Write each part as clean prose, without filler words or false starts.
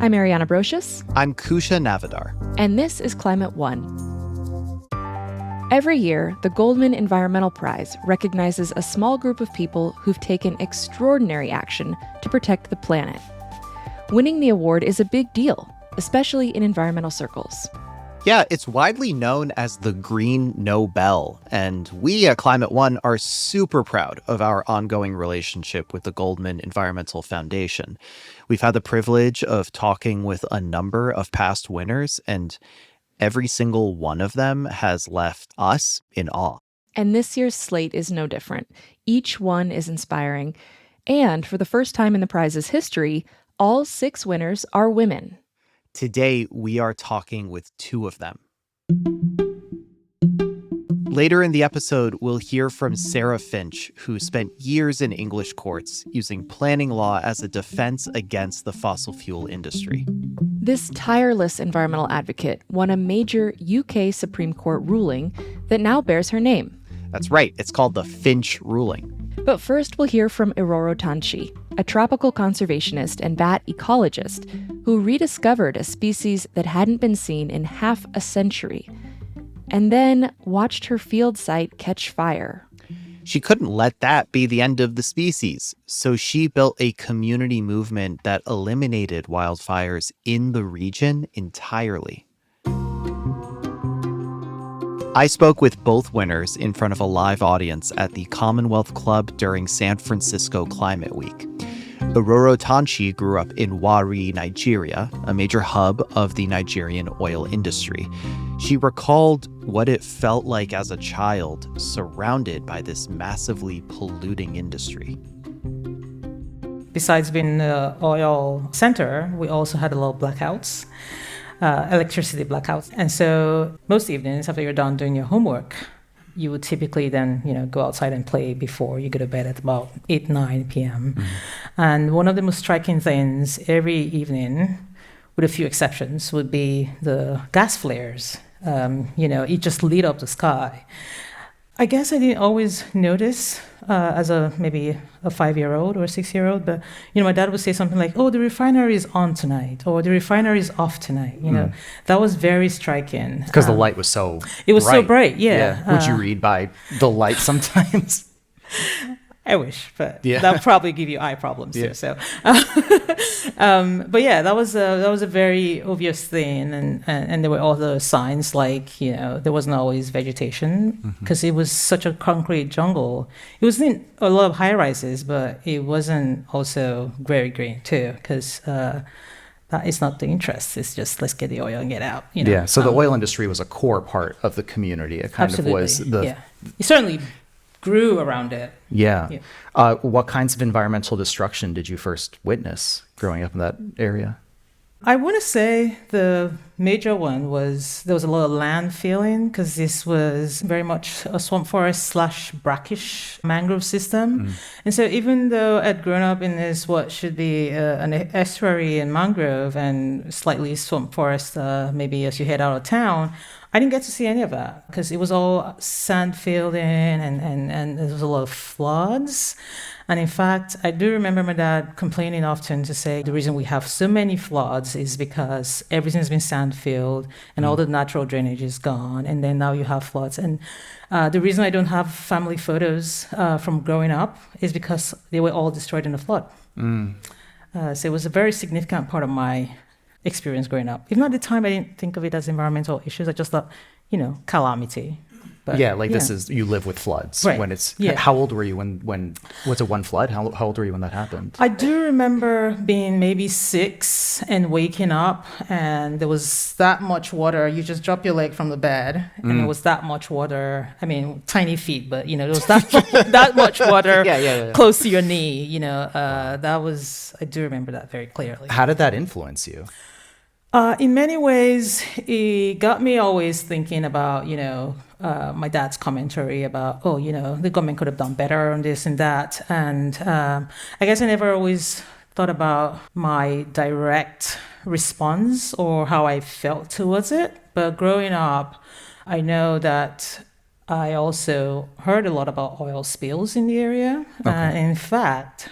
I'm Ariana Brocious. I'm Kusha Navadar. And this is Climate One. Every year, the Goldman Environmental Prize recognizes a small group of people who've taken extraordinary action to protect the planet. Winning the award is a big deal, especially in environmental circles. Yeah, it's widely known as the Green Nobel, and we at Climate One are super proud of our ongoing relationship with the Goldman Environmental Foundation. We've had the privilege of talking with a number of past winners, and every single one of them has left us in awe. And this year's slate is no different. Each one is inspiring, and for the first time in the prize's history, all 6 winners are women. Today, we are talking with 2 of them. Later in the episode, we'll hear from Sarah Finch, who spent years in English courts using planning law as a defense against the fossil fuel industry. This tireless environmental advocate won a major UK Supreme Court ruling that now bears her name. That's right. It's called the Finch ruling. But first, we'll hear from Iroro Tanshi, a tropical conservationist and bat ecologist who rediscovered a species that hadn't been seen in half a century, and then watched her field site catch fire. She couldn't let that be the end of the species, so she built a community movement that eliminated wildfires in the region entirely. I spoke with both winners in front of a live audience at the Commonwealth Club during San Francisco Climate Week. Iroro Tanshi grew up in Warri, Nigeria, a major hub of the Nigerian oil industry. She recalled what it felt like as a child, surrounded by this massively polluting industry. Besides being an oil center, we also had a lot of blackouts. Electricity blackouts. And so most evenings after you're done doing your homework, you would typically then, go outside and play before you go to bed at about 8, 9 p.m. Mm-hmm. And one of the most striking things every evening, with a few exceptions, would be the gas flares. It just lit up the sky. I guess I didn't always notice as maybe a 5-year-old or a 6-year-old, but my dad would say something like, "Oh, the refinery is on tonight," or "The refinery is off tonight." That was very striking because the light was so. It was bright. so bright, yeah. Would you read by the light sometimes? I wish, but that would probably give you eye problems too. So, but yeah, that was a very obvious thing, and there were other signs like there wasn't always vegetation because it was such a concrete jungle. It wasn't a lot of high rises, but it wasn't also very green too because. That is not the interest. It's just let's get the oil and get out. Yeah. So the oil industry was a core part of the community. It kind absolutely. of was the. Yeah. It certainly grew around it. Yeah. What kinds of environmental destruction did you first witness growing up in that area? I want to say the major one was there was a lot of land filling because this was very much a swamp forest / brackish mangrove system. And so even though I'd grown up in this what should be an estuary and mangrove and slightly swamp forest maybe as you head out of town, I didn't get to see any of that because it was all sand filled in and there was a lot of floods. And in fact, I do remember my dad complaining often to say the reason we have so many floods is because everything's been sand filled and all the natural drainage is gone. And then now you have floods. And the reason I don't have family photos from growing up is because they were all destroyed in the flood. So it was a very significant part of my experience growing up. Even at the time, I didn't think of it as environmental issues. I just thought, calamity. But, this is, you live with floods. Right. When it's, how old were you when was it one flood? How old were you when that happened? I do remember being maybe 6 and waking up and there was that much water. You just drop your leg from the bed and there was that much water. I mean, tiny feet, but, there was that much water close to your knee, I do remember that very clearly. How did that influence you? In many ways, it got me always thinking about, my dad's commentary about, the government could have done better on this and that. And I guess I never always thought about my direct response or how I felt towards it. But growing up, I know that I also heard a lot about oil spills in the area. Okay. In fact,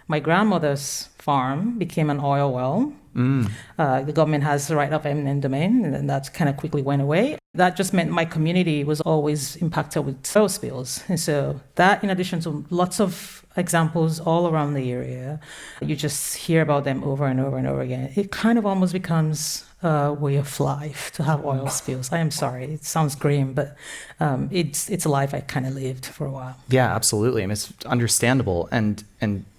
my grandmother's farm became an oil well. The government has the right of eminent domain, and then that kind of quickly went away. That just meant my community was always impacted with oil spills. And so that, in addition to lots of examples all around the area, you just hear about them over and over and over again. It kind of almost becomes a way of life to have oil spills. I am sorry, it sounds grim, but it's a life I kind of lived for a while. Yeah, absolutely. I mean, it's understandable. And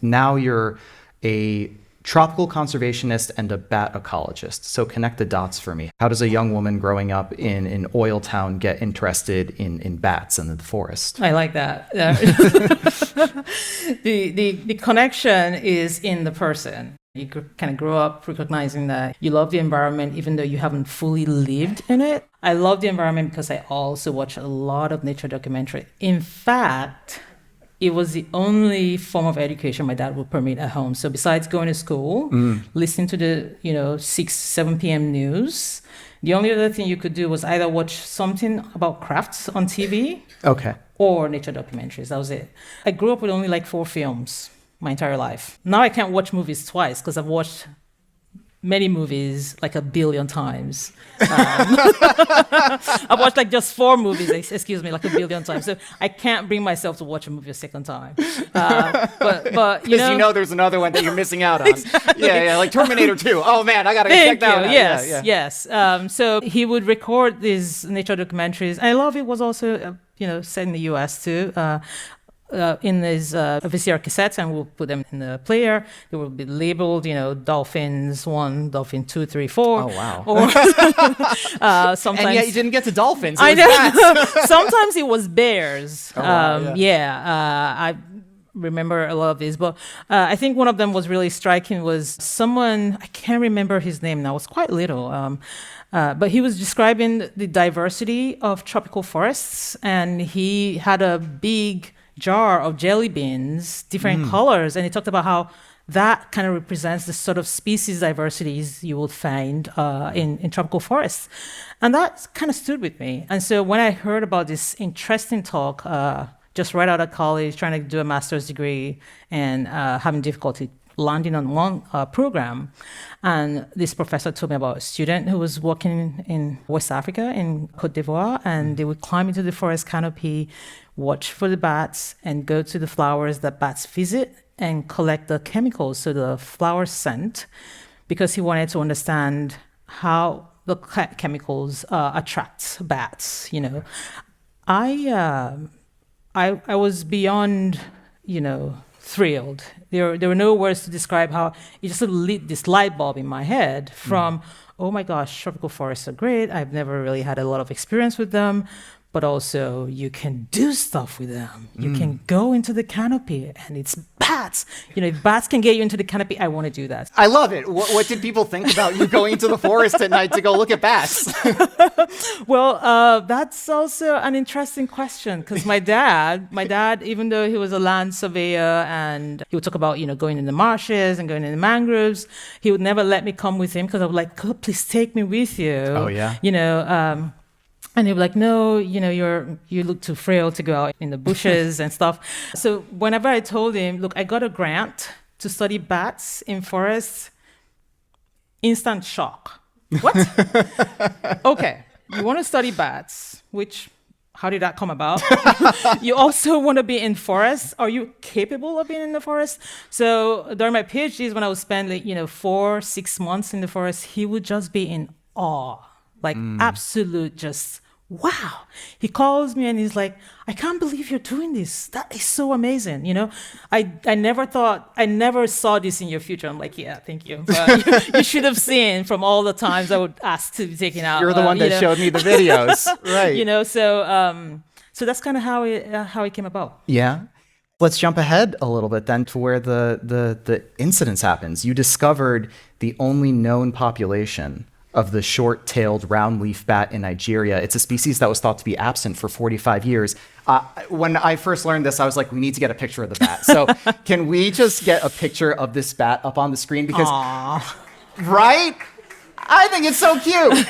now you're a tropical conservationist and a bat ecologist. So connect the dots for me. How does a young woman growing up in an oil town get interested in bats and the forest? I like that. The connection is in the person. You kind of grow up recognizing that you love the environment even though you haven't fully lived in it. I love the environment because I also watch a lot of nature documentary. In fact, it was the only form of education my dad would permit at home. So besides going to school, listening to the 6, 7 p.m. news, the only other thing you could do was either watch something about crafts on TV, or nature documentaries. That was it. I grew up with only like 4 films my entire life. Now I can't watch movies twice because I've watched many movies like 1 billion times. I've watched like just 4 movies, like 1 billion times. So I can't bring myself to watch a movie a second time. But because you know there's another one that you're missing out on. Exactly. Yeah, like Terminator 2. Oh man, I gotta check that out. Yes. So he would record these nature documentaries. I love it was also set in the U.S. too. In these VCR cassettes, and we'll put them in the player. They will be labeled, dolphins 1, dolphin 2, 3, 4. Oh wow! Or sometimes, and yet you didn't get to dolphins. I know. Sometimes it was bears. Oh, wow, I remember a lot of these, but I think one of them was really striking. Was someone, I can't remember his name now. I was quite little. But he was describing the diversity of tropical forests, and he had a big jar of jelly beans, different colors, and he talked about how that kind of represents the sort of species diversities you will find in tropical forests. And that kind of stood with me. And so when I heard about this interesting talk, just right out of college, trying to do a master's degree and having difficulty landing on one program, and this professor told me about a student who was working in West Africa, in Cote d'Ivoire, and they would climb into the forest canopy, watch for the bats, and go to the flowers that bats visit and collect the chemicals, so the flower scent, because he wanted to understand how the chemicals attract bats. I was beyond, thrilled. There were no words to describe how it just sort of lit this light bulb in my head from, oh my gosh, tropical forests are great. I've never really had a lot of experience with them, but also you can do stuff with them. You can go into the canopy and it's bats. If bats can get you into the canopy, I want to do that. I love it. What did people think about you going into the forest at night to go look at bats? Well, that's also an interesting question, because my dad, even though he was a land surveyor and he would talk about, going in the marshes and going in the mangroves, he would never let me come with him because I was like, God, please take me with you. Oh, yeah. And he'd be like, no, you look too frail to go out in the bushes and stuff. So whenever I told him, look, I got a grant to study bats in forests, instant shock. What? Okay, you want to study bats, how did that come about? You also want to be in forests? Are you capable of being in the forest? So during my PhDs, when I would spend 4-6 months in the forest, he would just be in awe. Absolute just wow. He calls me and he's like, I can't believe you're doing this. That is so amazing. I never saw this in your future. I'm like, yeah, thank you. But you should have seen from all the times I would ask to be taken out. You're the one that showed me the videos. Right. So that's kind of how it came about. Yeah. Let's jump ahead a little bit then to where the incidence happens. You discovered the only known population of the short-tailed round-leaf bat in Nigeria. It's a species that was thought to be absent for 45 years. When I first learned this, I was like, we need to get a picture of the bat. So can we just get a picture of this bat up on the screen? Because, right? I think it's so cute.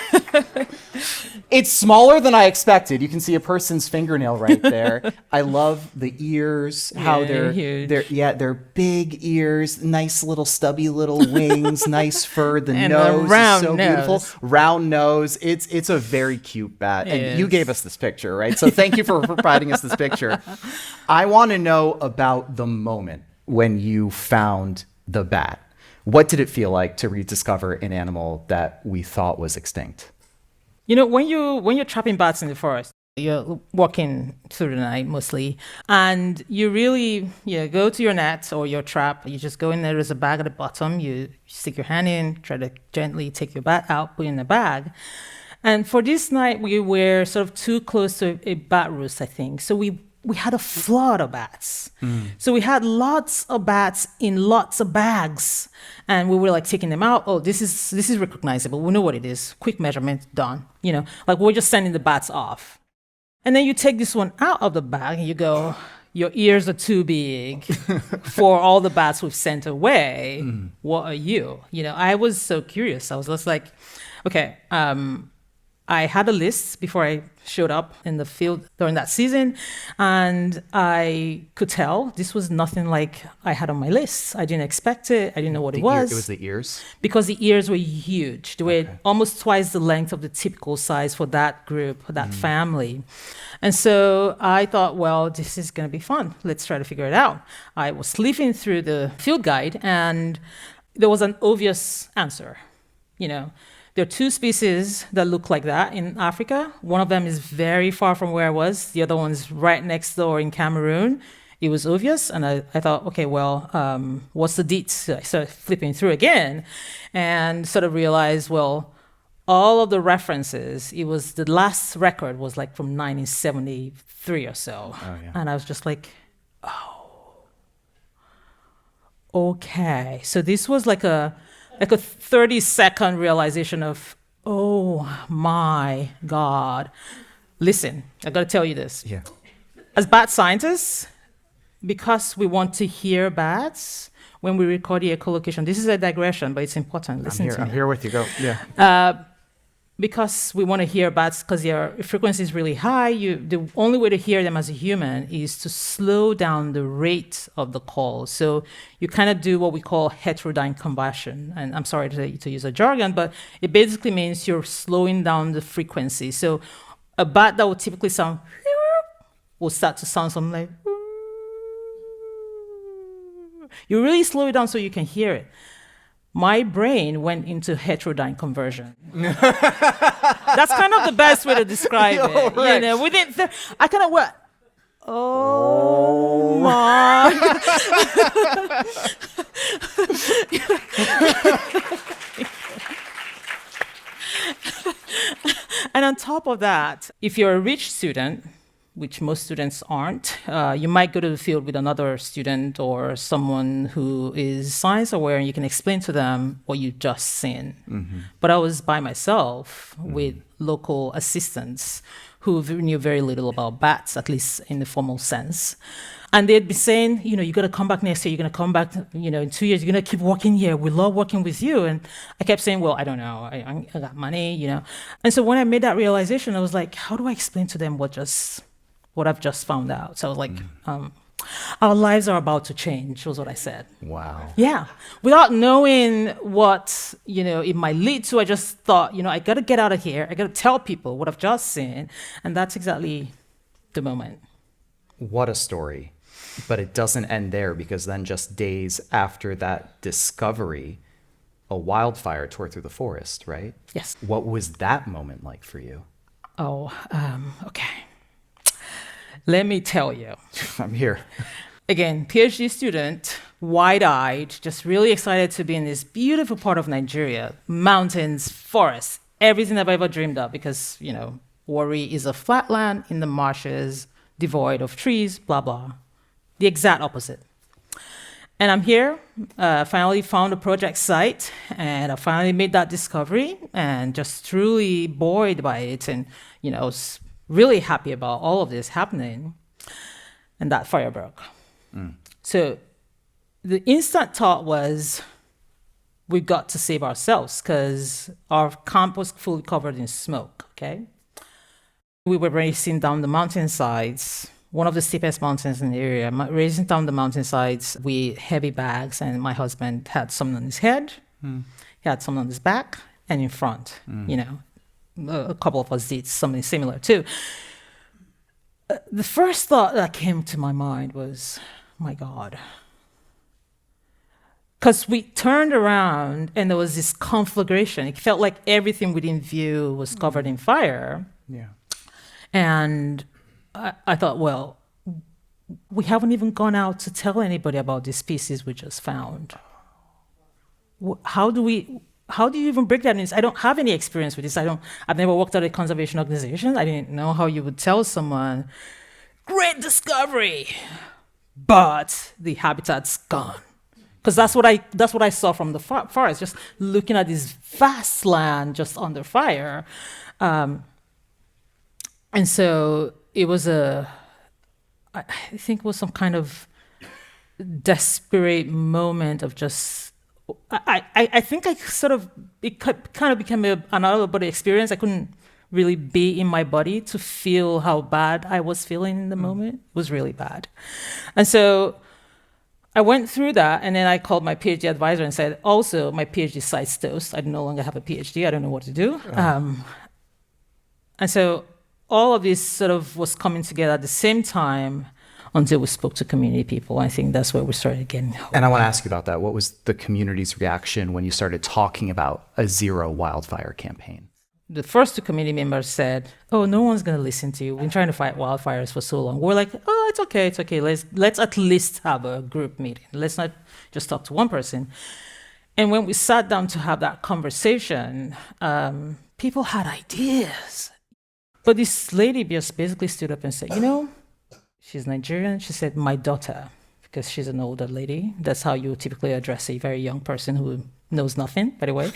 It's smaller than I expected. You can see a person's fingernail right there. I love the ears, how huge. They're big ears, nice little stubby little wings, nice fur. The And nose a round is so nose. beautiful. Round nose. It's a very cute bat. And you gave us this picture, right? So thank you for providing us this picture. I want to know about the moment when you found the bat. What did it feel like to rediscover an animal that we thought was extinct? You know, when you're trapping bats in the forest, you're walking through the night mostly, and you really go to your net or your trap. You just go in there. There's a bag at the bottom. You stick your hand in, try to gently take your bat out, put it in the bag. And for this night, we were sort of too close to a bat roost, I think. So we had a flood of bats. So we had lots of bats in lots of bags. And we were like taking them out. Oh, this is recognizable. We know what it is. Quick measurement, done. Like we're just sending the bats off. And then you take this one out of the bag and you go, your ears are too big for all the bats we've sent away. What are you? I was so curious. I was just like, okay, I had a list before I showed up in the field during that season, and I could tell this was nothing like I had on my list. I didn't expect it. I didn't know what it was. It was the ears? Because the ears were huge. They were almost twice the length of the typical size for that group, that family. And so I thought, well, this is going to be fun. Let's try to figure it out. I was leafing through the field guide, and there was an obvious answer. There are two species that look like that in Africa. One of them is very far from where I was. The other one's right next door in Cameroon. It was obvious, and I thought, okay, well, what's the deets? So I started flipping through again and sort of realized, well, all of the references, the last record was like from 1973 or so. Oh, yeah. And I was just like, oh, okay. So this was like a 30-second realization of, oh my God. Listen, I got to tell you this. Yeah. As bat scientists, because we want to hear bats when we record the echolocation, this is a digression, but it's important. Listen to me. I'm here with you. Go. Yeah. Because we want to hear bats because their frequency is really high, the only way to hear them as a human is to slow down the rate of the call. So you kind of do what we call heterodyne conversion. And I'm sorry to use a jargon, but it basically means you're slowing down the frequency. So a bat that would typically sound will start to sound something like, you really slow it down so you can hear it. My brain went into heterodyne conversion. That's kind of the best way to describe it. Right. Within I kind of went, oh my. And on top of that, if you're a rich student, which most students aren't, you might go to the field with another student or someone who is science aware, and you can explain to them what you've just seen. But I was by myself with local assistants who knew very little about bats, at least in the formal sense. And they'd be saying, you got to come back next year. You're going to come back, in 2 years. You're going to keep working here. We love working with you. And I kept saying, well, I don't know. I got money, And so when I made that realization, I was like, how do I explain to them what I've just found out? So I was like, our lives are about to change, was what I said. Wow. Yeah. Without knowing what, it might lead to, I just thought, I got to get out of here. I got to tell people what I've just seen. And that's exactly the moment. What a story. But it doesn't end there, because then just days after that discovery, a wildfire tore through the forest, right? Yes. What was that moment like for you? Oh, okay. Let me tell you. I'm here. Again, PhD student, wide-eyed, just really excited to be in this beautiful part of Nigeria. Mountains, forests, everything I've ever dreamed of, because, Warri is a flatland in the marshes, devoid of trees, blah, blah. The exact opposite. And I'm here, finally found a project site, and I finally made that discovery, and just truly buoyed by it, and, was really happy about all of this happening. And that fire broke. So the instant thought was, we got to save ourselves because our camp was fully covered in smoke, okay? We were racing down the mountainsides, one of the steepest mountains in the area, racing down the mountainsides with heavy bags, and my husband had something on his head, he had something on his back, and in front, a couple of us did something similar too. The first thought that came to my mind was, my God. Because we turned around and there was this conflagration. It felt like everything within view was covered in fire. Yeah. And I thought, well, we haven't even gone out to tell anybody about this species we just found. How do you even break that news? I don't have any experience with this. I've never worked at a conservation organization. I didn't know how you would tell someone, great discovery, but the habitat's gone. Because that's what I saw from the forest, just looking at this vast land just under fire. And so it was I think it was some kind of desperate moment of just, I think it kind of became an out-of-body experience. I couldn't really be in my body to feel how bad I was feeling in the moment. It was really bad. And so I went through that, and then I called my PhD advisor and said, also, my PhD site's toast. I no longer have a PhD. I don't know what to do. And so all of this sort of was coming together at the same time until we spoke to community people. I think that's where we started getting hope. And I want to ask you about that. What was the community's reaction when you started talking about a zero wildfire campaign? The first two community members said, oh, no one's going to listen to you. We've been trying to fight wildfires for so long. We're like, oh, it's okay. Let's at least have a group meeting. Let's not just talk to one person. And when we sat down to have that conversation, people had ideas. But this lady just basically stood up and said, she's Nigerian. She said, my daughter, because she's an older lady. That's how you typically address a very young person who knows nothing, by the way.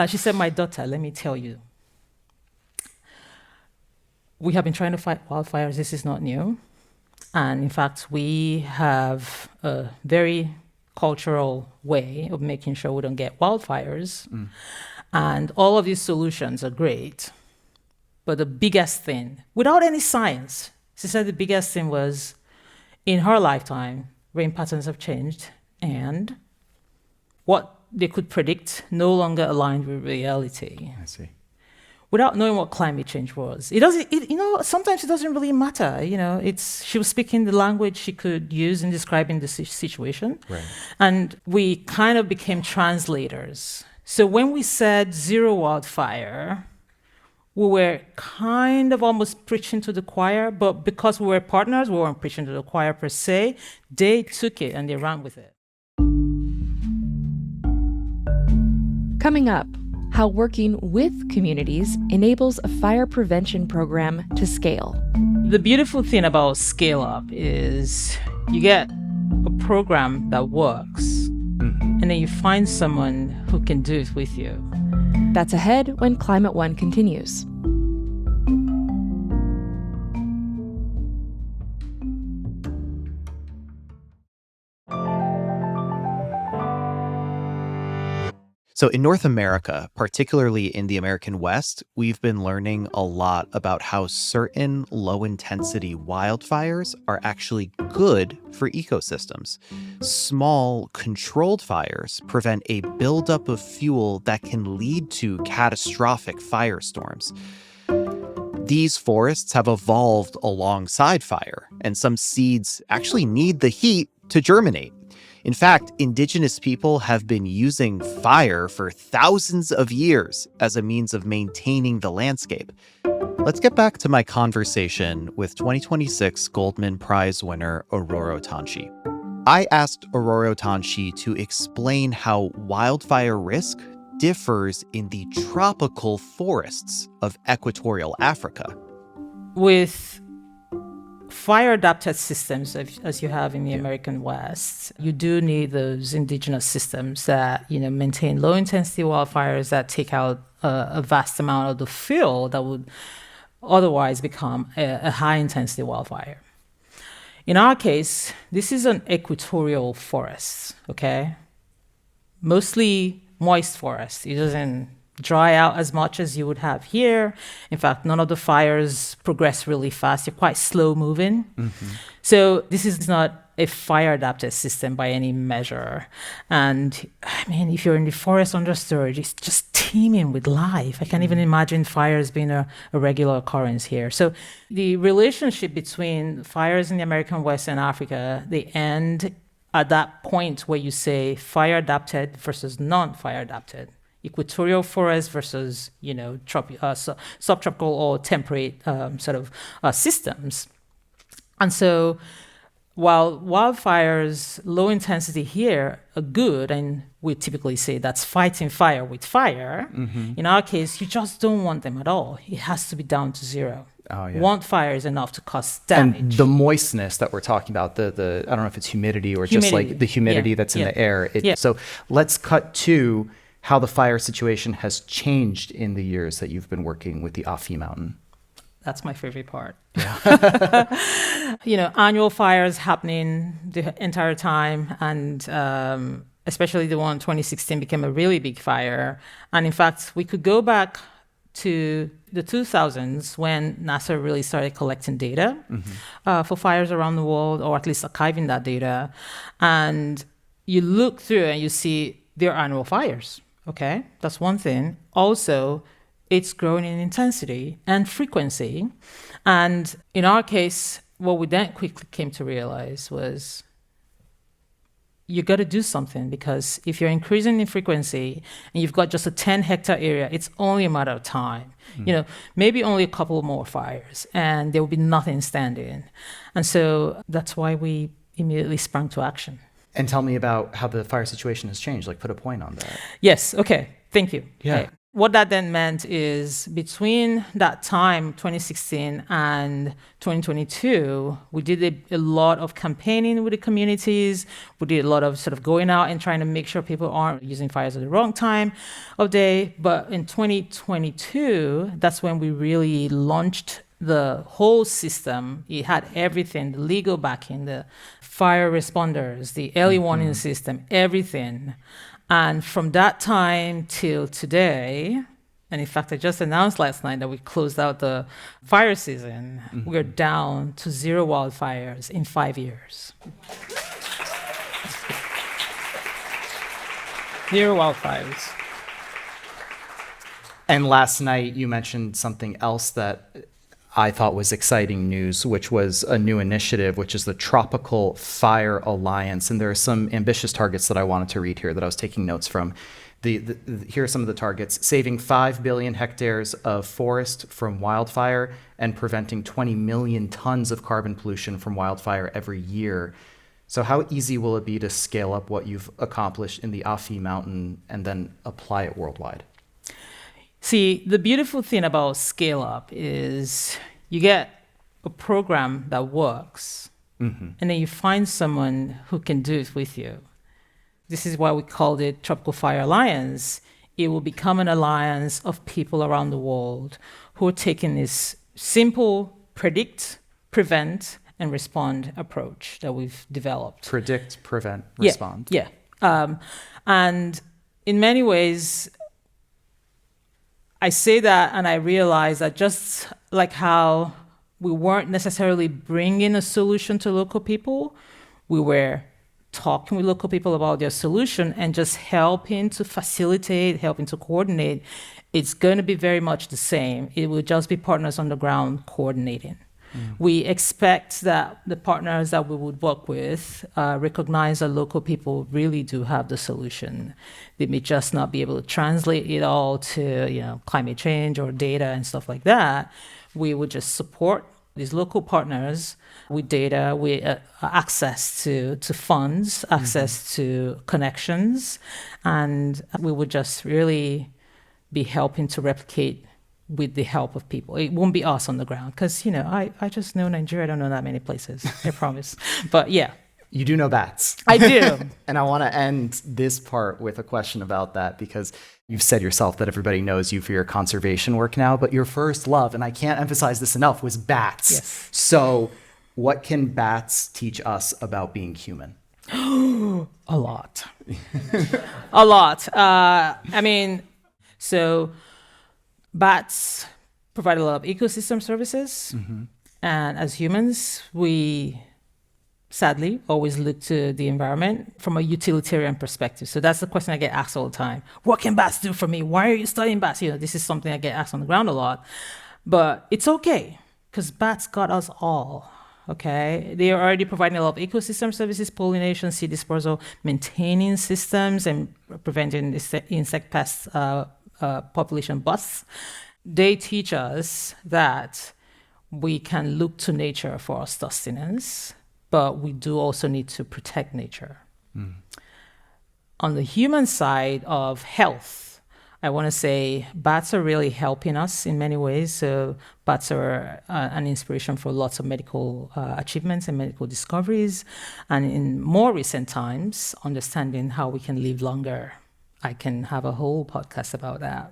She said, my daughter, let me tell you. We have been trying to fight wildfires. This is not new. And in fact, we have a very cultural way of making sure we don't get wildfires. And all of these solutions are great. But the biggest thing, without any science, she said the biggest thing was, in her lifetime, rain patterns have changed, and what they could predict no longer aligned with reality. I see. Without knowing what climate change was. Sometimes it doesn't really matter. She was speaking the language she could use in describing the situation. Right. And we kind of became translators. So when we said zero wildfire, we were kind of almost preaching to the choir, but because we were partners, we weren't preaching to the choir per se. They took it and they ran with it. Coming up, how working with communities enables a fire prevention program to scale. The beautiful thing about Scale Up is you get a program that works, and then you find someone who can do it with you. That's ahead when Climate One continues. So in North America, particularly in the American West, we've been learning a lot about how certain low-intensity wildfires are actually good for ecosystems. Small, controlled fires prevent a buildup of fuel that can lead to catastrophic firestorms. These forests have evolved alongside fire, and some seeds actually need the heat to germinate. In fact, indigenous people have been using fire for thousands of years as a means of maintaining the landscape. Let's get back to my conversation with 2026 Goldman Prize winner Iroro Tanshi. I asked Iroro Tanshi to explain how wildfire risk differs in the tropical forests of equatorial Africa. With fire-adapted systems, as you have in the American West, you do need those indigenous systems that maintain low-intensity wildfires that take out a vast amount of the fuel that would otherwise become a high-intensity wildfire. In our case, this is an equatorial forest, okay? mostly moist forest. It doesn't dry out as much as you would have here. In fact, none of the fires progress really fast. They're quite slow moving. So this is not a fire adapted system by any measure. And I mean, if you're in the forest under storage, it's just teeming with life. I can't even imagine fires being a regular occurrence here. So the relationship between fires in the American West and Africa, they end at that point where you say fire adapted versus non-fire adapted. Equatorial forest versus, subtropical or temperate systems. And so while wildfires, low intensity here, are good, and we typically say that's fighting fire with fire, in our case, you just don't want them at all. It has to be down to zero. Oh, yeah. One fire is enough to cause damage. And the moistness that we're talking about, the I don't know if it's humidity or just like the humidity that's in the air. So let's cut to how the fire situation has changed in the years that you've been working with the Afi Mountain. That's my favorite part. Yeah. Annual fires happening the entire time. And especially the one in 2016 became a really big fire. And in fact, we could go back to the 2000s when NASA really started collecting data for fires around the world, or at least archiving that data. And you look through and you see their annual fires. Okay, that's one thing. Also, it's growing in intensity and frequency. And in our case, what we then quickly came to realize was you got to do something, because if you're increasing in frequency and you've got just a 10-hectare area, it's only a matter of time. Maybe only a couple more fires and there will be nothing standing. And so that's why we immediately sprang to action. And tell me about how the fire situation has changed, like put a point on that. Yes, okay, thank you. Yeah. Okay. What that then meant is between that time, 2016 and 2022, we did a lot of campaigning with the communities. We did a lot of sort of going out and trying to make sure people aren't using fires at the wrong time of day. But in 2022, that's when we really launched the whole system. It had everything, the legal backing, the fire responders, the early warning system, everything. And from that time till today, and in fact, I just announced last night that we closed out the fire season. We're down to 0 wildfires in 5 years. 0 wildfires. And last night you mentioned something else that I thought was exciting news, which was a new initiative, which is the Tropical Fire Alliance. And there are some ambitious targets that I wanted to read here that I was taking notes from. Here are some of the targets: saving 5 billion hectares of forest from wildfire and preventing 20 million tons of carbon pollution from wildfire every year. So how easy will it be to scale up what you've accomplished in the Afi Mountain and then apply it worldwide? See, the beautiful thing about scale up is you get a program that works, and then you find someone who can do it with you. This is why we called it Tropical Fire Alliance. It will become an alliance of people around the world who are taking this simple predict, prevent, and respond approach that we've developed. Predict, prevent, respond. Yeah. And in many ways, I say that and I realize that just like how we weren't necessarily bringing a solution to local people, we were talking with local people about their solution and just helping to facilitate, helping to coordinate. It's going to be very much the same. It will just be partners on the ground coordinating. We expect that the partners that we would work with recognize that local people really do have the solution. They may just not be able to translate it all to, climate change or data and stuff like that. We would just support these local partners with data, with access to funds, access to connections, and we would just really be helping to replicate with the help of people. It won't be us on the ground because, I just know Nigeria. I don't know that many places, I promise. But yeah. You do know bats. I do. And I want to end this part with a question about that, because you've said yourself that everybody knows you for your conservation work now, but your first love, and I can't emphasize this enough, was bats. Yes. So what can bats teach us about being human? A lot. A lot. So bats provide a lot of ecosystem services. And as humans, we sadly always look to the environment from a utilitarian perspective. So that's the question I get asked all the time. What can bats do for me? Why are you studying bats? This is something I get asked on the ground a lot. But it's okay, because bats got us all. Okay, they are already providing a lot of ecosystem services, pollination, seed dispersal, maintaining systems, and preventing insect pest population busts. They teach us that we can look to nature for our sustenance, but we do also need to protect nature. On the human side of health, I want to say bats are really helping us in many ways. So bats are an inspiration for lots of medical achievements and medical discoveries. And in more recent times, understanding how we can live longer. I can have a whole podcast about that,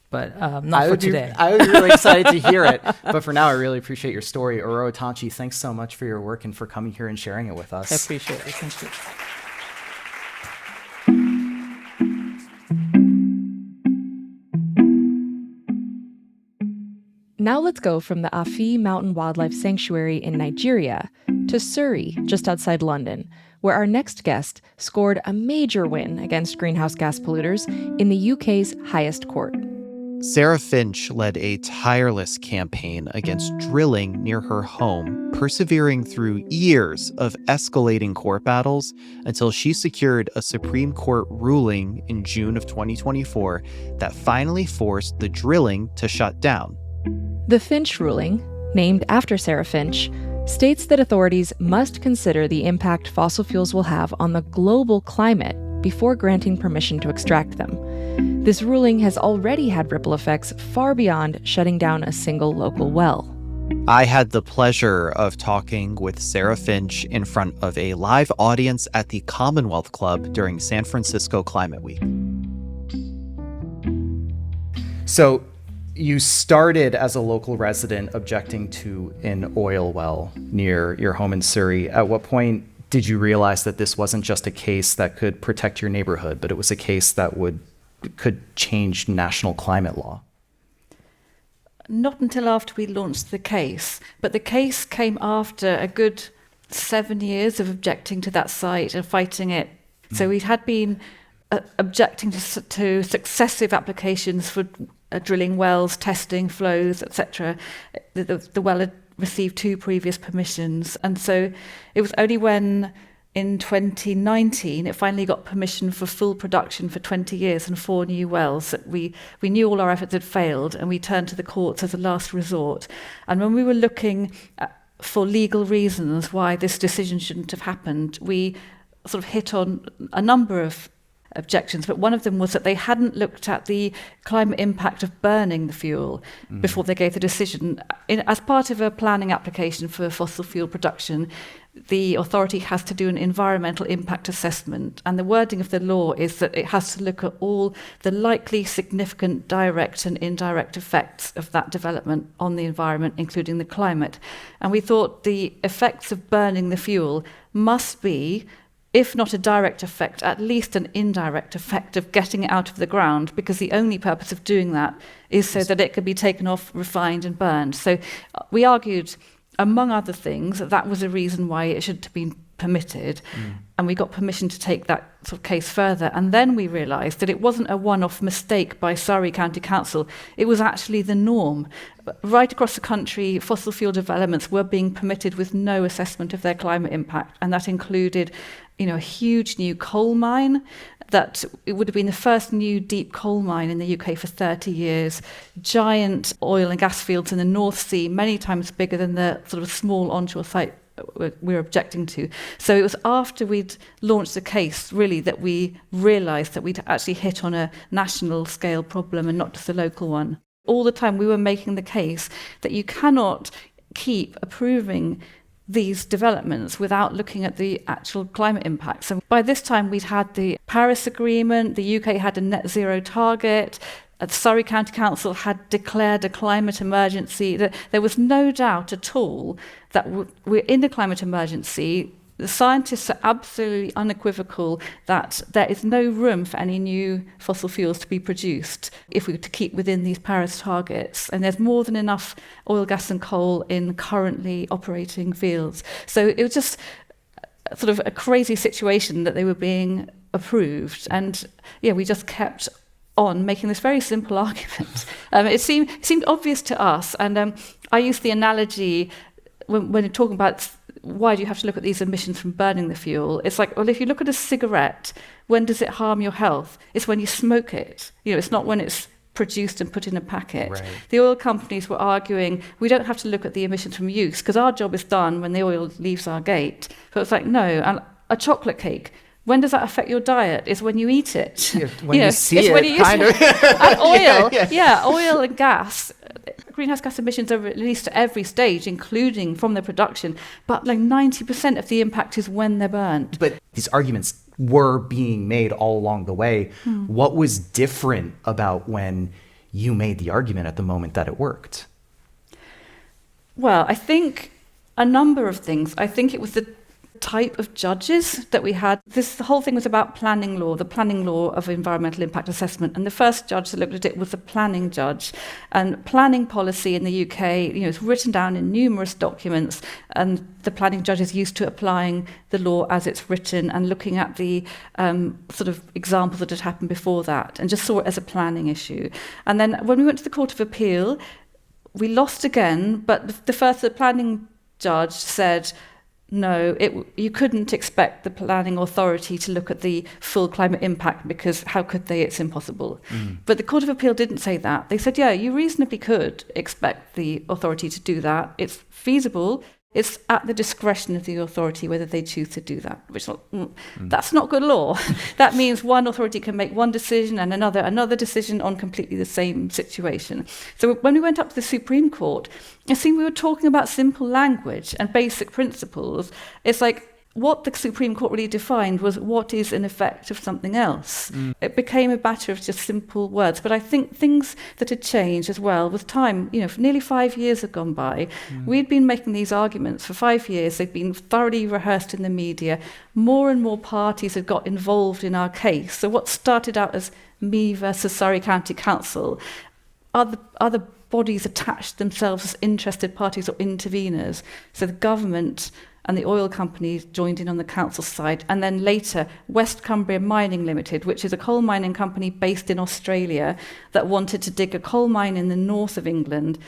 but not for today. I would be really excited to hear it. But for now, I really appreciate your story. Iroro Tanshi, thanks so much for your work and for coming here and sharing it with us. I appreciate it. Thank you. Now let's go from the Afi Mountain Wildlife Sanctuary in Nigeria to Surrey, just outside London, where our next guest scored a major win against greenhouse gas polluters in the UK's highest court. Sarah Finch led a tireless campaign against drilling near her home, persevering through years of escalating court battles until she secured a Supreme Court ruling in June of 2024 that finally forced the drilling to shut down. The Finch ruling, named after Sarah Finch, states that authorities must consider the impact fossil fuels will have on the global climate before granting permission to extract them. This ruling has already had ripple effects far beyond shutting down a single local well. I had the pleasure of talking with Sarah Finch in front of a live audience at the Commonwealth Club during San Francisco Climate Week. So, you started as a local resident objecting to an oil well near your home in Surrey. At what point did you realize that this wasn't just a case that could protect your neighborhood, but it was a case that could change national climate law? Not until after we launched the case, but the case came after a good 7 years of objecting to that site and fighting it. So we had been objecting to successive applications for drilling wells, testing flows, etc. The well had received 2 previous permissions. And so it was only when in 2019 it finally got permission for full production for 20 years and 4 new wells that we knew all our efforts had failed, and we turned to the courts as a last resort. And when we were looking for legal reasons why this decision shouldn't have happened, we sort of hit on a number of objections, but one of them was that they hadn't looked at the climate impact of burning the fuel before they gave the decision. As part of a planning application for fossil fuel production, the authority has to do an environmental impact assessment, and the wording of the law is that it has to look at all the likely significant direct and indirect effects of that development on the environment, including the climate. And we thought the effects of burning the fuel must be, if not a direct effect, at least an indirect effect of getting it out of the ground, because the only purpose of doing that is so that it can be taken off, refined and burned. So we argued, among other things, that was a reason why it should have been permitted. And we got permission to take that sort of case further. And then we realised that it wasn't a one-off mistake by Surrey County Council. It was actually the norm. Right across the country, fossil fuel developments were being permitted with no assessment of their climate impact. And that included, a huge new coal mine that it would have been the first new deep coal mine in the UK for 30 years, giant oil and gas fields in the North Sea, many times bigger than the sort of small onshore site we were objecting to. So it was after we'd launched the case, really, that we realised that we'd actually hit on a national scale problem and not just a local one. All the time we were making the case that you cannot keep approving these developments without looking at the actual climate impacts. And by this time we'd had the Paris Agreement, the UK had a net zero target, the Surrey County Council had declared a climate emergency. There was no doubt at all that we're in a climate emergency. The scientists are absolutely unequivocal that there is no room for any new fossil fuels to be produced if we were to keep within these Paris targets. And there's more than enough oil, gas and coal in currently operating fields. So it was just sort of a crazy situation that they were being approved. And we just kept on making this very simple argument. It seemed obvious to us. And I used the analogy when you're talking about why do you have to look at these emissions from burning the fuel? It's like, well, if you look at a cigarette, when does it harm your health? It's when you smoke it. It's not when it's produced and put in a packet. Right. The oil companies were arguing, we don't have to look at the emissions from use because our job is done when the oil leaves our gate. But it's like, no, and a chocolate cake, when does that affect your diet? It's when you eat it. Yeah, when you see it, when you kind of. And oil, oil and gas, greenhouse gas emissions are released at every stage, including from the production. But like 90% of the impact is when they're burnt. But these arguments were being made all along the way. What was different about when you made the argument at the moment that it worked? Well, I think a number of things. I think it was the type of judges that we had. The whole thing was about planning law, the planning law of environmental impact assessment. And the first judge that looked at it was the planning judge. And planning policy in the UK, is written down in numerous documents, and the planning judge is used to applying the law as it's written and looking at the sort of examples that had happened before that, and just saw it as a planning issue. And then when we went to the Court of Appeal, we lost again, but the planning judge said, no, you couldn't expect the planning authority to look at the full climate impact because how could they? It's impossible. But the Court of Appeal didn't say that. They said, you reasonably could expect the authority to do that. It's feasible. It's at the discretion of the authority whether they choose to do that, that's not good law. That means one authority can make one decision and another decision on completely the same situation. So when we went up to the Supreme Court, it seemed we were talking about simple language and basic principles. It's like what the Supreme Court really defined was what is an effect of something else. It became a matter of just simple words. But I think things that had changed as well with time, for nearly 5 years had gone by. We'd been making these arguments for 5 years. They'd been thoroughly rehearsed in the media. More and more parties had got involved in our case. So what started out as me versus Surrey County Council, other bodies attached themselves as interested parties or interveners. So the government and the oil companies joined in on the council side. And then later, West Cumbria Mining Limited, which is a coal mining company based in Australia that wanted to dig a coal mine in the north of England.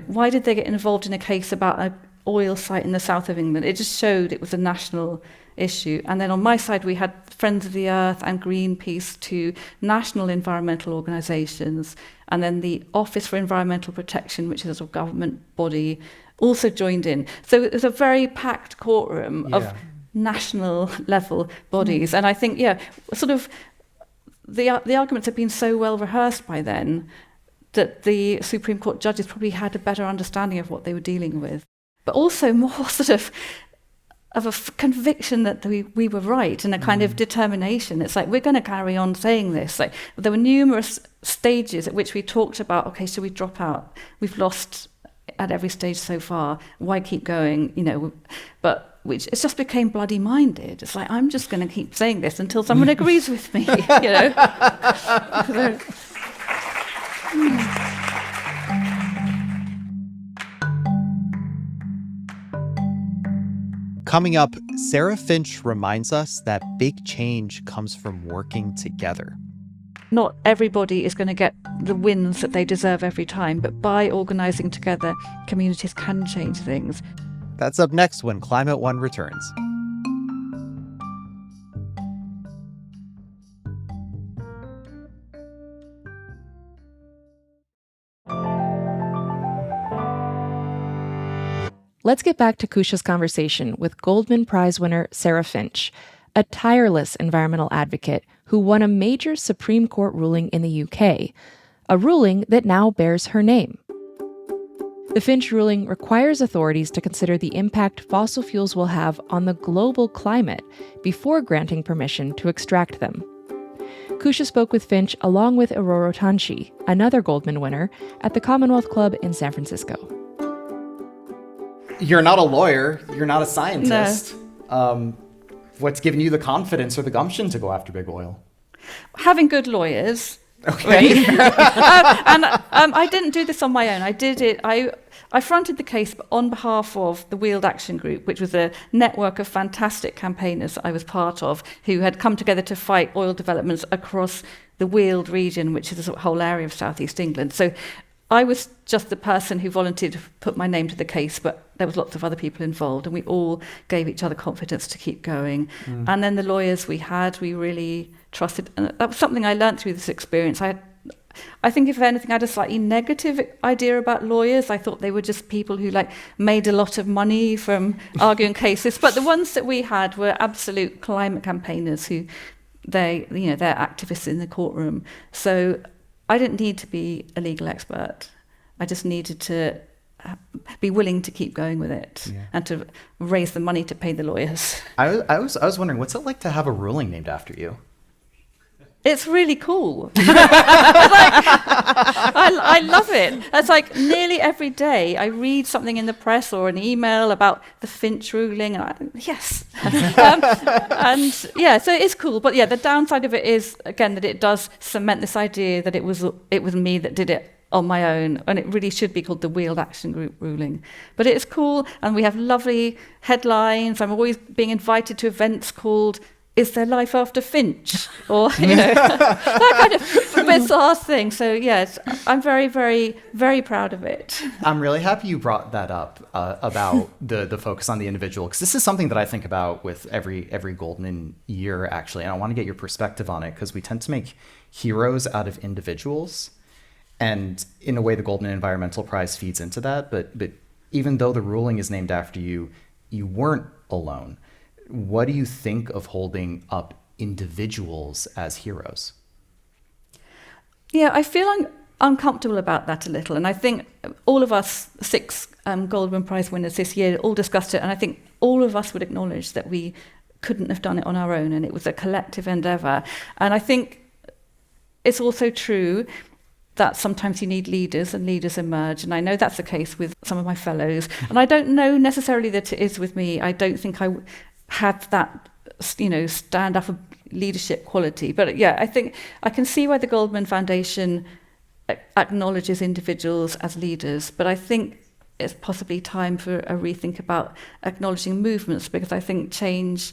Why did they get involved in a case about an oil site in the south of England? It just showed it was a national issue. And then on my side, we had Friends of the Earth and Greenpeace, two national environmental organisations, and then the Office for Environmental Protection, which is a government body, also joined in. So it was a very packed courtroom of national level bodies. And I think, sort of the arguments have been so well rehearsed by then that the Supreme Court judges probably had a better understanding of what they were dealing with. But also more sort of a conviction that we were right and a kind of determination. It's like, we're going to carry on saying this. Like, there were numerous stages at which we talked about, okay, should we drop out? We've lost at every stage so far. Why keep going? But it's just became bloody minded. It's like, I'm just going to keep saying this until someone agrees with me. Coming up, Sarah Finch reminds us that big change comes from working together. Not everybody is going to get the wins that they deserve every time, but by organising together, communities can change things. That's up next when Climate One returns. Let's get back to Kusha's conversation with Goldman Prize winner Sarah Finch, a tireless environmental advocate who won a major Supreme Court ruling in the UK, a ruling that now bears her name. The Finch ruling requires authorities to consider the impact fossil fuels will have on the global climate before granting permission to extract them. Kusha spoke with Finch along with Iroro Tanshi, another Goldman winner, at the Commonwealth Club in San Francisco. You're not a lawyer. You're not a scientist. No. What's given you the confidence or the gumption to go after big oil? Having good lawyers. Okay. And I didn't do this on my own. I did it. I fronted the case on behalf of the Wheeled Action Group, which was a network of fantastic campaigners I was part of, who had come together to fight oil developments across the Weald region, which is a whole area of southeast England. So I was just the person who volunteered to put my name to the case, but there was lots of other people involved, and we all gave each other confidence to keep going. And then the lawyers we really trusted. And that was something I learned through this experience. I think, if anything, I had a slightly negative idea about lawyers. I thought they were just people who made a lot of money from arguing cases. But the ones that we had were absolute climate campaigners who they're activists in the courtroom. So I didn't need to be a legal expert. I just needed to be willing to keep going with it and to raise the money to pay the lawyers. I was wondering, what's it like to have a ruling named after you? It's really cool. I love it. It's like nearly every day I read something in the press or an email about the Finch ruling, and yes. So it's cool. But the downside of it is, again, that it does cement this idea that it was me that did it on my own, and it really should be called the Wheeled Action Group ruling. But it's cool, and we have lovely headlines. I'm always being invited to events called "Is There Life After Finch?" or that kind of bizarre thing. So yes, I'm very, very, very proud of it. I'm really happy you brought that up about the focus on the individual, because this is something that I think about with every Goldman year, actually, and I want to get your perspective on it, because we tend to make heroes out of individuals, and in a way, the Goldman Environmental Prize feeds into that. But even though the ruling is named after you, you weren't alone. What do you think of holding up individuals as heroes? Yeah, I feel uncomfortable about that a little. And I think all of us 6 Goldman Prize winners this year all discussed it. And I think all of us would acknowledge that we couldn't have done it on our own. And it was a collective endeavor. And I think it's also true that sometimes you need leaders, and leaders emerge. And I know that's the case with some of my fellows. And I don't know necessarily that it is with me. I don't think I had that, stand up for leadership quality. But I think I can see why the Goldman Foundation acknowledges individuals as leaders. But I think it's possibly time for a rethink about acknowledging movements, because I think change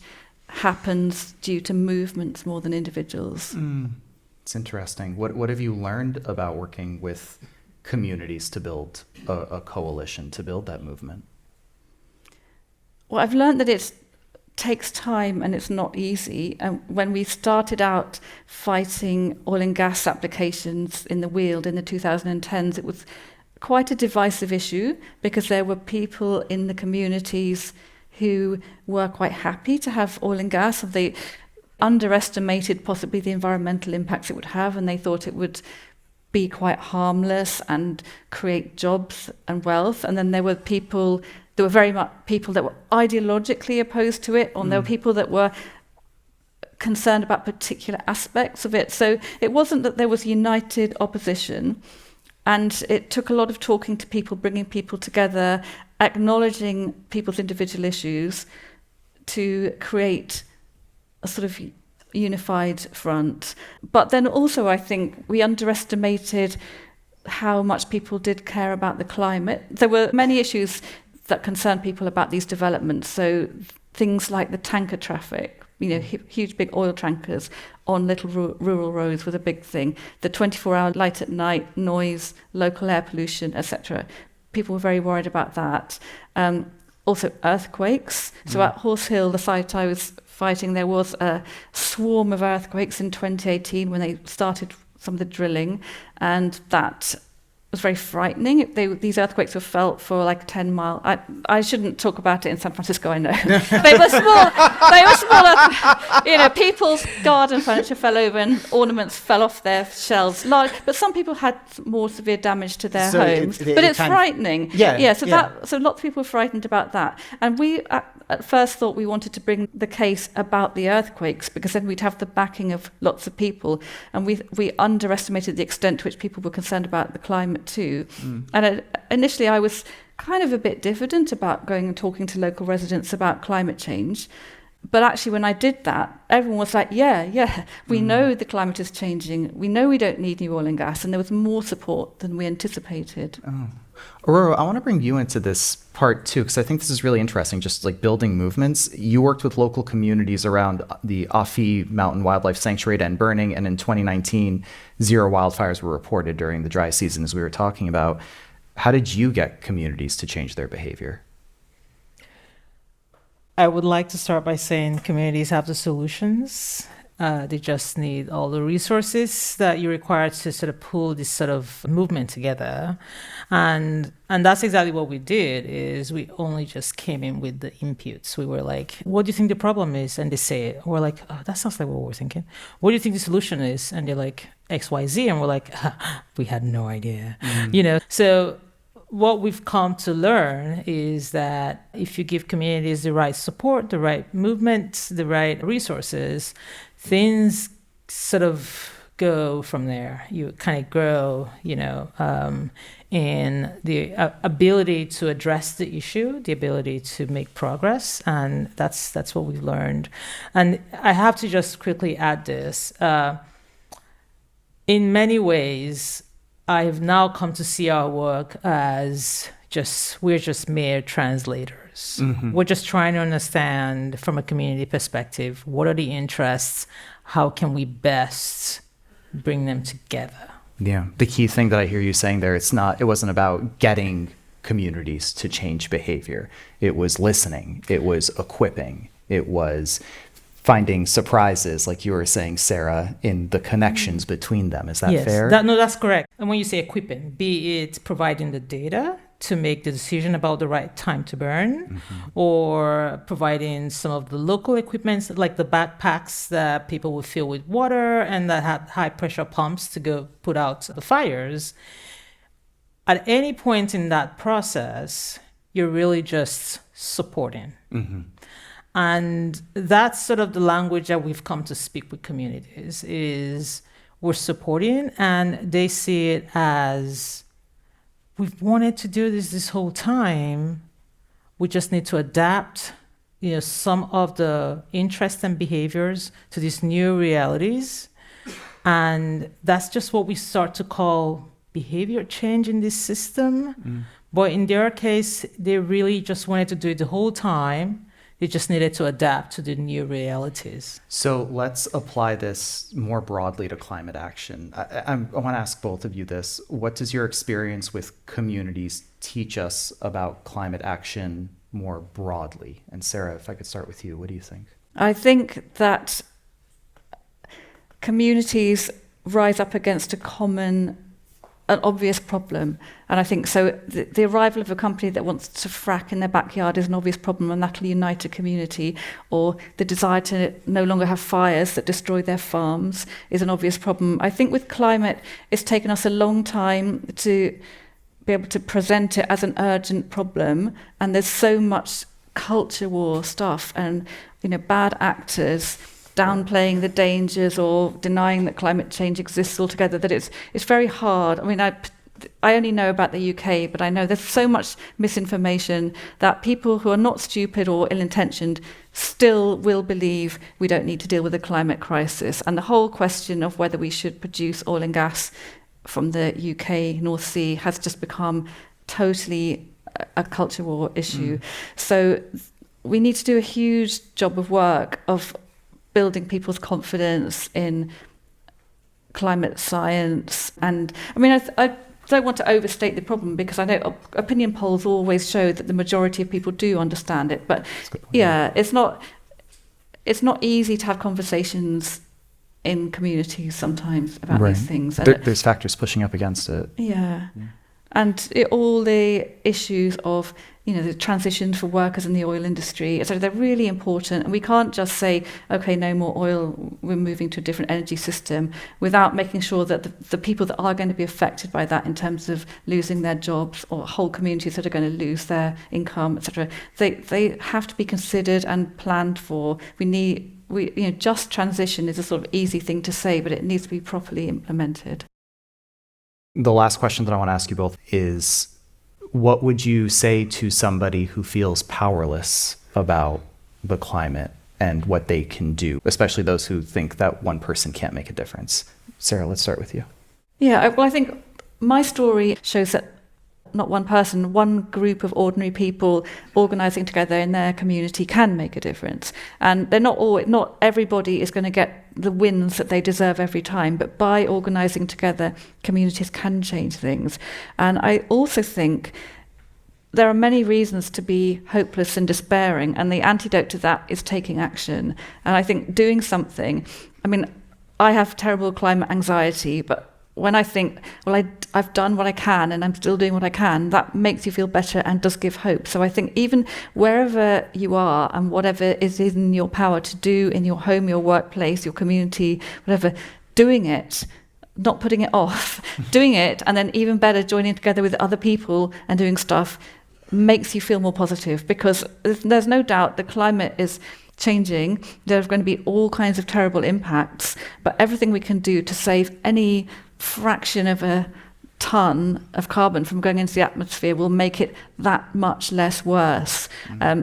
happens due to movements more than individuals. It's interesting. What have you learned about working with communities to build a coalition, to build that movement? Well, I've learned that it takes time and it's not easy. And when we started out fighting oil and gas applications in the Weald in the 2010s, it was quite a divisive issue, because there were people in the communities who were quite happy to have oil and gas, and they underestimated possibly the environmental impacts it would have, and they thought it would be quite harmless and create jobs and wealth. And then there were very much people that were ideologically opposed to it, or there were people that were concerned about particular aspects of it. So it wasn't that there was united opposition, and it took a lot of talking to people, bringing people together, acknowledging people's individual issues to create a sort of unified front. But then also, I think we underestimated how much people did care about the climate. There were many issues that concerned people about these developments. So things like the tanker traffic, huge big oil tankers on little rural roads was a big thing. The 24-hour light at night, noise, local air pollution, etc. People were very worried about that. Also earthquakes. So at Horse Hill, the site I was fighting, there was a swarm of earthquakes in 2018 when they started some of the drilling, and that was very frightening. These earthquakes were felt for like 10 miles. I shouldn't talk about it in San Francisco, I know. They were small. People's garden furniture fell over and ornaments fell off their shelves. But some people had more severe damage to their homes. But it's frightening. So lots of people were frightened about that. And we at first thought we wanted to bring the case about the earthquakes, because then we'd have the backing of lots of people. And we underestimated the extent to which people were concerned about the climate too. And initially I was kind of a bit diffident about going and talking to local residents about climate change. But actually, when I did that, everyone was like, yeah, we know the climate is changing. We know we don't need new oil and gas. And there was more support than we anticipated. Oh. Iroro, I want to bring you into this part too, because I think this is really interesting, just like building movements. You worked with local communities around the Afi Mountain Wildlife Sanctuary to end burning, and in 2019, 0 wildfires were reported during the dry season, as we were talking about. How did you get communities to change their behavior? I would like to start by saying communities have the solutions. They just need all the resources that you require to sort of pull this sort of movement together. And that's exactly what we did, is we only just came in with the inputs. We were like, what do you think the problem is? And they say it. We're like, oh, that sounds like what we're thinking. What do you think the solution is? And they're like, X, Y, Z. And we're like, we had no idea. So what we've come to learn is that if you give communities the right support, the right movement, the right resources, things sort of go from there. You kind of grow, in the ability to address the issue, the ability to make progress, and that's what we've learned. And I have to just quickly add this. In many ways, I have now come to see our work as we're just mere translators. We're just trying to understand from a community perspective, what are the interests? How can we best bring them together? Yeah. The key thing that I hear you saying there, it wasn't about getting communities to change behavior. It was listening. It was equipping. It was finding surprises, like you were saying, Sarah, in the connections between them. Is that fair? That's correct. And when you say equipping, be it providing the data to make the decision about the right time to burn, or providing some of the local equipment, like the backpacks that people would fill with water and that had high pressure pumps to go put out the fires. At any point in that process, you're really just supporting. And that's sort of the language that we've come to speak with communities, is we're supporting, and they see it as, we've wanted to do this whole time. We just need to adapt, some of the interests and behaviors to these new realities. And that's just what we start to call behavior change in this system. But in their case, they really just wanted to do it the whole time. They just needed to adapt to the new realities. So let's apply this more broadly to climate action. I want to ask both of you this. What does your experience with communities teach us about climate action more broadly? And Sarah, if I could start with you, what do you think? I think that communities rise up against an obvious problem. And I think so the arrival of a company that wants to frack in their backyard is an obvious problem, and that'll unite a community. Or the desire to no longer have fires that destroy their farms is an obvious problem. I think with climate, it's taken us a long time to be able to present it as an urgent problem. And there's so much culture war stuff and, bad actors downplaying the dangers or denying that climate change exists altogether, that it's very hard. I mean, I only know about the UK, but I know there's so much misinformation that people who are not stupid or ill-intentioned still will believe we don't need to deal with the climate crisis. And the whole question of whether we should produce oil and gas from the UK North Sea has just become totally a culture war issue. So we need to do a huge job of work of building people's confidence in climate science. And I mean, I don't want to overstate the problem, because I know opinion polls always show that the majority of people do understand it. But it's not easy to have conversations in communities sometimes about these things. There's factors pushing up against it. And all the issues of, the transition for workers in the oil industry, so they're really important. And we can't just say, okay, no more oil, we're moving to a different energy system, without making sure that the people that are going to be affected by that in terms of losing their jobs, or whole communities that are going to lose their income, etc., they have to be considered and planned for. Just transition is a sort of easy thing to say, but it needs to be properly implemented. The last question that I want to ask you both is, What would you say to somebody who feels powerless about the climate and what they can do, especially those who think that one person can't make a difference? Sarah, let's start with you. Yeah, well, I think my story shows that not one person, one group of ordinary people organising together in their community can make a difference. And they're not everybody is going to get the wins that they deserve every time, but by organising together, communities can change things. And I also think there are many reasons to be hopeless and despairing, and the antidote to that is taking action. And I think doing something, I mean, I have terrible climate anxiety, but when I think, well, I've done what I can and I'm still doing what I can, that makes you feel better and does give hope. So I think even wherever you are and whatever is in your power to do in your home, your workplace, your community, whatever, doing it, not putting it off, doing it, and then even better, joining together with other people and doing stuff makes you feel more positive, because there's no doubt the climate is changing. There are going to be all kinds of terrible impacts, but everything we can do to save any fraction of a ton of carbon from going into the atmosphere will make it that much less worse.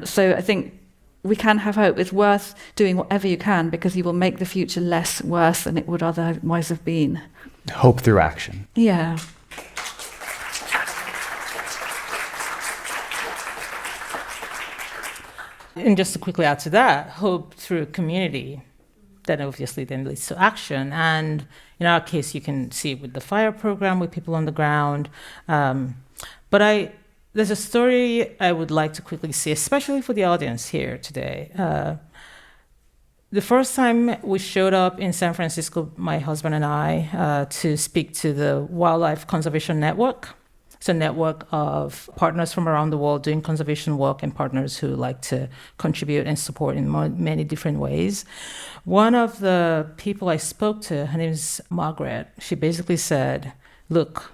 So I think we can have hope. It's worth doing whatever you can, because you will make the future less worse than it would otherwise have been. Hope through action. Yeah. And just to quickly add to that, hope through community, that obviously then leads to action. And in our case, you can see it with the fire program with people on the ground. But there's a story I would like to quickly see, especially for the audience here today. The first time we showed up in San Francisco, my husband and I, to speak to the Wildlife Conservation Network. It's a network of partners from around the world doing conservation work and partners who like to contribute and support in many different ways. One of the people I spoke to, her name is Margaret, she basically said, look,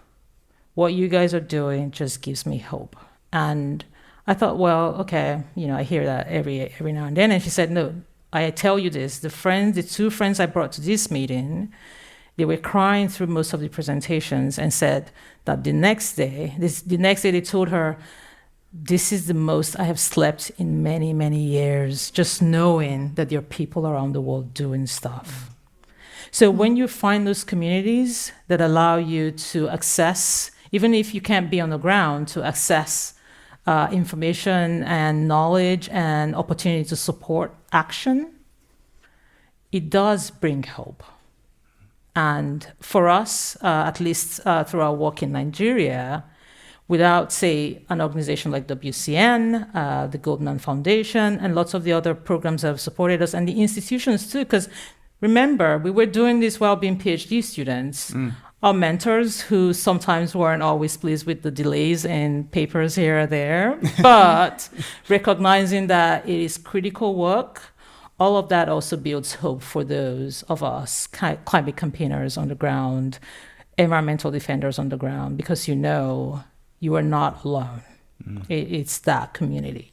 what you guys are doing just gives me hope. And I thought, well, okay, I hear that every now and then. And she said, no, I tell you this, the two friends I brought to this meeting, they were crying through most of the presentations and said that the next day they told her, this is the most I have slept in many, many years, just knowing that there are people around the world doing stuff. So when you find those communities that allow you to access, even if you can't be on the ground, to access information and knowledge and opportunity to support action, it does bring hope. And for us, at least through our work in Nigeria, without, say, an organization like WCN, the Goldman Foundation, and lots of the other programs that have supported us, and the institutions too, because remember, we were doing this while being PhD students. Our mentors, who sometimes weren't always pleased with the delays in papers here or there, but recognizing that it is critical work, all of that also builds hope for those of us climate campaigners on the ground, environmental defenders on the ground, because you are not alone. It's that community.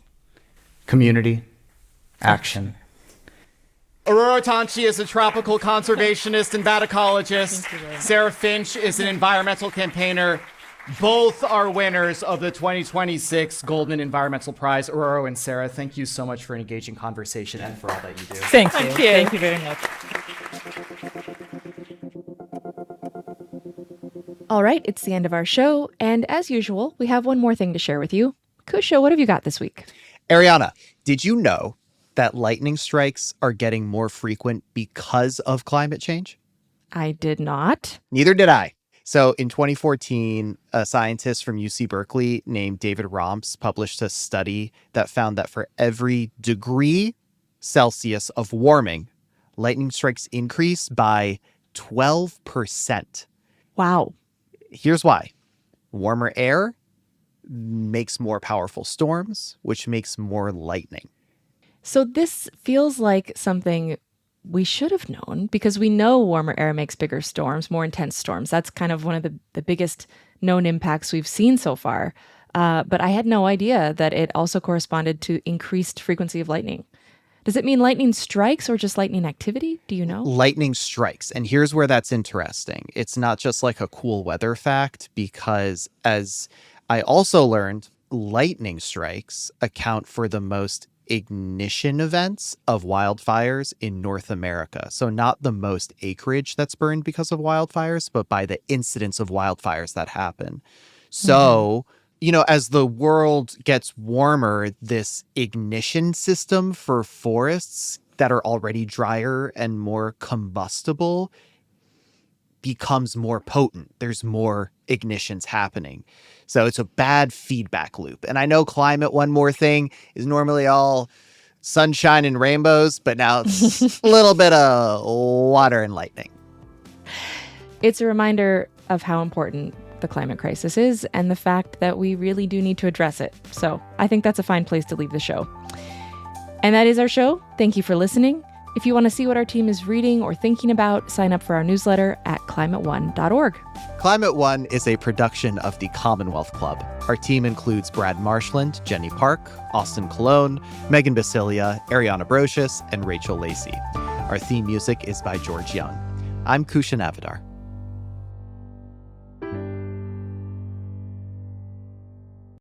Community, action. Iroro Tanshi is a tropical conservationist and bat ecologist. Sarah Finch is an environmental campaigner. Both are winners of the 2026 Goldman Environmental Prize. Iroro and Sarah, thank you so much for an engaging conversation and for all that you do. Thank you. Thank you very much. All right, it's the end of our show. And as usual, we have one more thing to share with you. Kusha, what have you got this week? Ariana, did you know that lightning strikes are getting more frequent because of climate change? I did not. Neither did I. So in 2014, a scientist from UC Berkeley named David Romps published a study that found that for every degree Celsius of warming, lightning strikes increase by 12%. Wow. Here's why. Warmer air makes more powerful storms, which makes more lightning. So this feels like something we should have known, because we know warmer air makes bigger storms, more intense storms. That's kind of one of the biggest known impacts we've seen so far. But I had no idea that it also corresponded to increased frequency of lightning. Does it mean lightning strikes or just lightning activity? Do you know? Lightning strikes. And here's where that's interesting. It's not just like a cool weather fact, because as I also learned lightning strikes account for the most ignition events of wildfires in North America. So not the most acreage that's burned because of wildfires, but by the incidence of wildfires that happen. So, as the world gets warmer, this ignition system for forests that are already drier and more combustible becomes more potent. There's more ignitions happening. So it's a bad feedback loop. And I know Climate One More Thing is normally all sunshine and rainbows, but now it's a little bit of water and lightning. It's a reminder of how important the climate crisis is and the fact that we really do need to address it. So I think that's a fine place to leave the show. And that is our show. Thank you for listening. If you want to see what our team is reading or thinking about, sign up for our newsletter at climateone.org. Climate One is a production of the Commonwealth Club. Our team includes Brad Marshland, Jenny Park, Austin Colon, Megan Basilia, Ariana Brocious, and Rachel Lacey. Our theme music is by George Young. I'm Kushan Avidar.